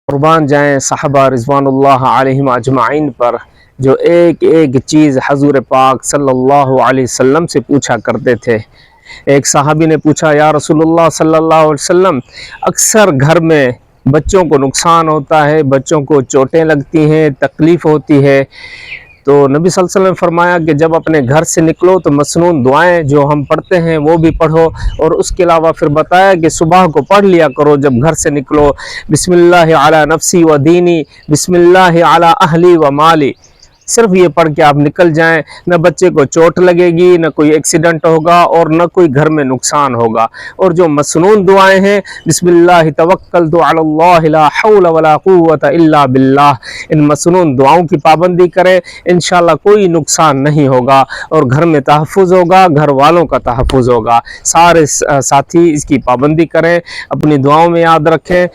قربان جائیں صحابہ رضوان اللہ علیہم اجمعین پر جو ایک ایک چیز حضور پاک صلی اللہ علیہ وسلم سے پوچھا کرتے تھے۔ ایک صحابی نے پوچھا، یا رسول اللہ صلی اللہ علیہ وسلم، اکثر گھر میں بچوں کو نقصان ہوتا ہے، بچوں کو چوٹیں لگتی ہیں، تکلیف ہوتی ہے، تو نبی صلی اللہ علیہ وسلم نے فرمایا کہ جب اپنے گھر سے نکلو تو مسنون دعائیں جو ہم پڑھتے ہیں وہ بھی پڑھو، اور اس کے علاوہ پھر بتایا کہ صبح کو پڑھ لیا کرو جب گھر سے نکلو، بسم اللہ علی نفسی و دینی، بسم اللہ علی اہلی و مالی۔ صرف یہ پڑھ کے آپ نکل جائیں، نہ بچے کو چوٹ لگے گی، نہ کوئی ایکسیڈنٹ ہوگا، اور نہ کوئی گھر میں نقصان ہوگا۔ اور جو مسنون دعائیں ہیں، بسم اللہ توکلت علی اللہ لا حول ولا قوت الا باللہ، ان مسنون دعاؤں کی پابندی کریں، انشاءاللہ کوئی نقصان نہیں ہوگا، اور گھر میں تحفظ ہوگا، گھر والوں کا تحفظ ہوگا۔ سارے ساتھی اس کی پابندی کریں، اپنی دعاؤں میں یاد رکھیں۔